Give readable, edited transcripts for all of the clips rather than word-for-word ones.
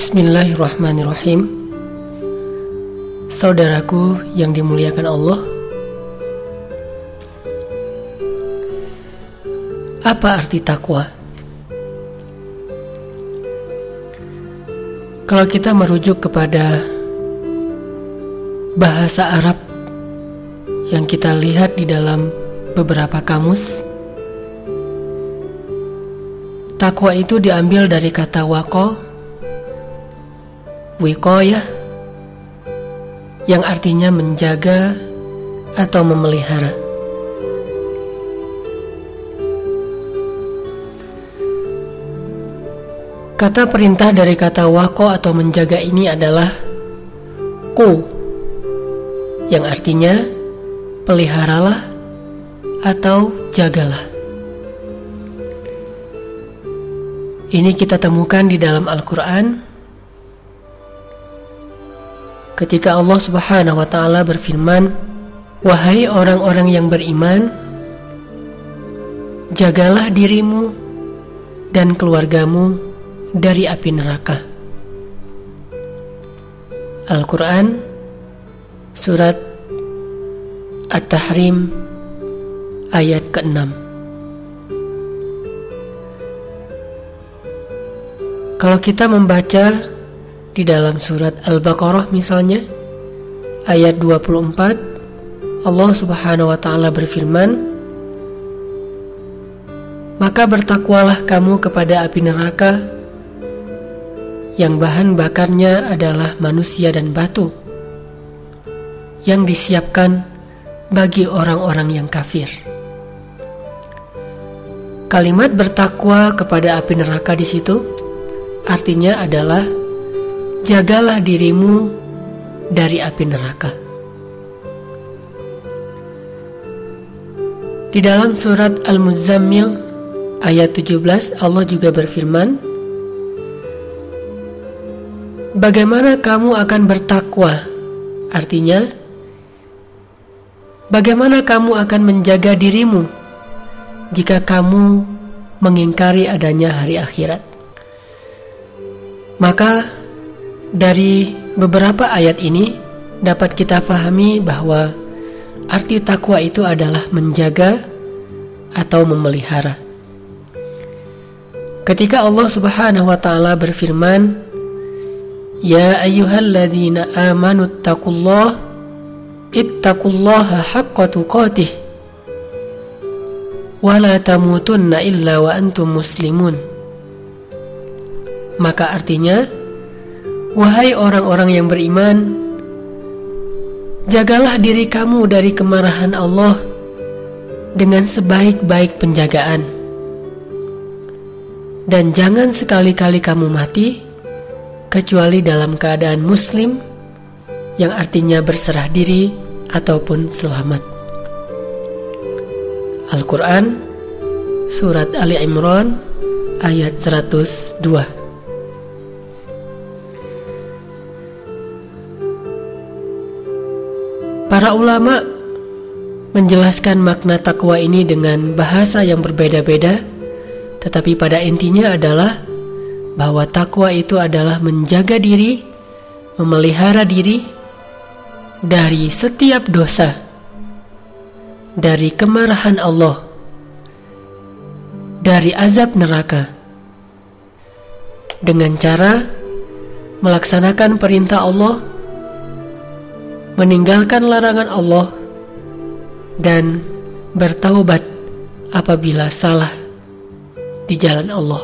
Bismillahirrahmanirrahim. Saudaraku yang dimuliakan Allah, apa arti takwa? Kalau kita merujuk kepada bahasa Arab yang kita lihat di dalam beberapa kamus, takwa itu diambil dari kata wiqayah, yang artinya menjaga atau memelihara. Kata perintah dari kata waqo atau menjaga ini adalah qu, yang artinya peliharalah atau jagalah. Ini kita temukan di dalam Al-Quran ketika Allah Subhanahu wa ta'ala berfirman, "Wahai orang-orang yang beriman, jagalah dirimu dan keluargamu dari api neraka." Al-Quran Surat At-Tahrim ayat ke-6. Kalau kita membaca di dalam surat Al-Baqarah misalnya, ayat 24, Allah Subhanahu wa ta'ala berfirman, "Maka bertakwalah kamu kepada api neraka yang bahan bakarnya adalah manusia dan batu, yang disiapkan bagi orang-orang yang kafir." Kalimat bertakwa kepada api neraka di situ artinya adalah jagalah dirimu dari api neraka. Di dalam surat Al-Muzammil ayat 17 Allah juga berfirman, "Bagaimana kamu akan bertakwa?" Artinya, bagaimana kamu akan menjaga dirimu jika kamu mengingkari adanya hari akhirat? Maka dari beberapa ayat ini dapat kita fahami bahwa arti takwa itu adalah menjaga atau memelihara. Ketika Allah Subhanahu wa ta'ala berfirman, "Ya ayyuhalladzina amanu ittaqullaha haqqa tuqatih wa la tamutunna illa wa antum muslimun." Maka artinya, wahai orang-orang yang beriman, jagalah diri kamu dari kemarahan Allah dengan sebaik-baik penjagaan, dan jangan sekali-kali kamu mati kecuali dalam keadaan muslim, yang artinya berserah diri ataupun selamat. Al-Quran Surat Ali Imran ayat 102. Para ulama menjelaskan makna takwa ini dengan bahasa yang berbeda-beda, tetapi pada intinya adalah bahwa takwa itu adalah menjaga diri, memelihara diri dari setiap dosa, dari kemarahan Allah, dari azab neraka, dengan cara melaksanakan perintah Allah, meninggalkan larangan Allah, dan bertaubat apabila salah di jalan Allah.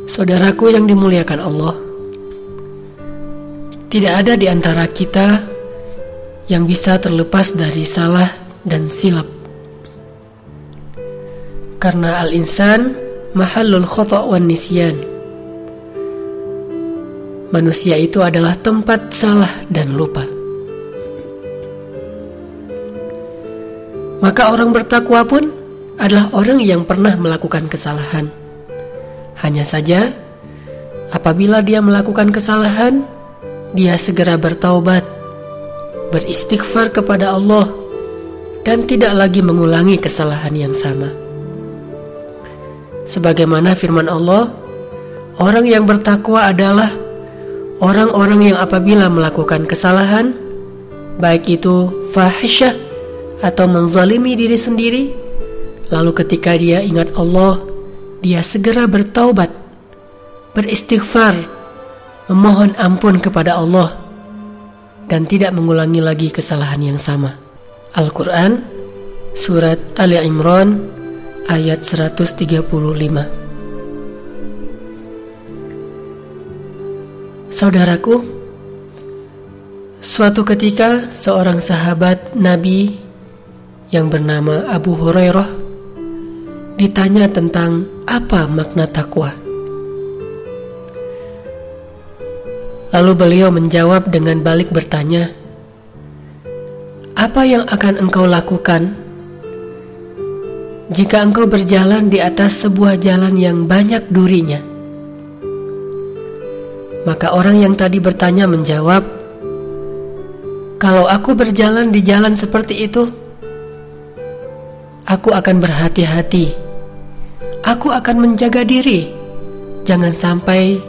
Saudaraku yang dimuliakan Allah, tidak ada di antara kita yang bisa terlepas dari salah dan silap, karena al-insan mahallul khata' wan nisyan. Manusia itu adalah tempat salah dan lupa. Maka orang bertakwa pun adalah orang yang pernah melakukan kesalahan. Hanya saja, apabila dia melakukan kesalahan, dia segera bertaubat, beristighfar kepada Allah, dan tidak lagi mengulangi kesalahan yang sama. Sebagaimana firman Allah, orang yang bertakwa adalah orang-orang yang apabila melakukan kesalahan, baik itu fahisyah atau menzalimi diri sendiri, lalu ketika dia ingat Allah, dia segera bertaubat, beristighfar, memohon ampun kepada Allah, dan tidak mengulangi lagi kesalahan yang sama. Al-Quran, Surat Ali Imran, ayat 135. Saudaraku, suatu ketika seorang sahabat Nabi yang bernama Abu Hurairah ditanya tentang apa makna takwa. Lalu beliau menjawab dengan balik bertanya, "Apa yang akan engkau lakukan jika engkau berjalan di atas sebuah jalan yang banyak durinya?" Maka orang yang tadi bertanya menjawab, "Kalau aku berjalan di jalan seperti itu, aku akan berhati-hati. Aku akan menjaga diri. Jangan sampai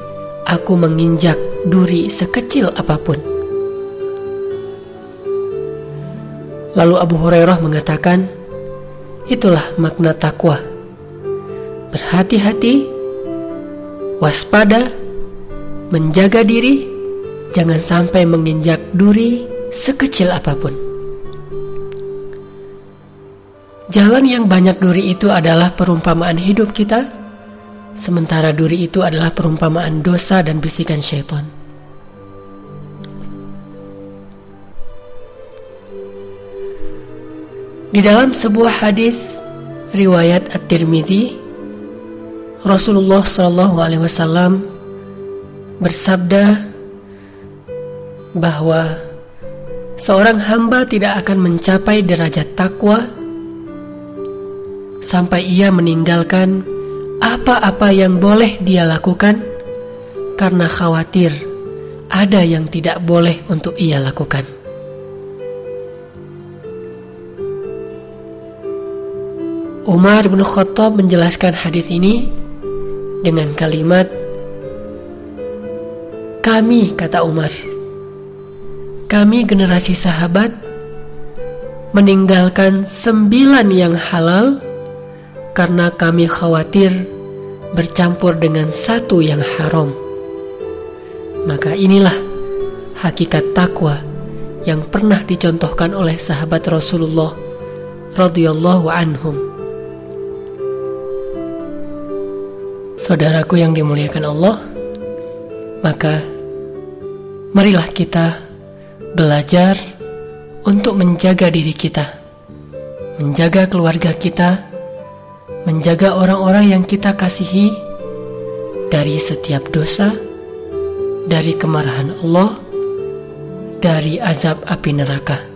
aku menginjak duri sekecil apapun." Lalu Abu Hurairah mengatakan, itulah makna takwa. Berhati-hati, waspada, menjaga diri, jangan sampai menginjak duri sekecil apapun. Jalan yang banyak duri itu adalah perumpamaan hidup kita, sementara duri itu adalah perumpamaan dosa dan bisikan syaitan. Di dalam sebuah hadis riwayat At-Tirmidzi, Rasulullah SAW bersabda bahwa seorang hamba tidak akan mencapai derajat takwa sampai ia meninggalkan apa-apa yang boleh dia lakukan karena khawatir ada yang tidak boleh untuk ia lakukan. Umar bin Khattab menjelaskan hadis ini dengan kalimat, "Kami," kata Umar, "kami generasi sahabat meninggalkan 9 yang halal karena kami khawatir bercampur dengan 1 yang haram." Maka inilah hakikat takwa yang pernah dicontohkan oleh sahabat Rasulullah radhiyallahu anhum. Saudaraku yang dimuliakan Allah, maka marilah kita belajar untuk menjaga diri kita, menjaga keluarga kita, menjaga orang-orang yang kita kasihi dari setiap dosa, dari kemarahan Allah, dari azab api neraka.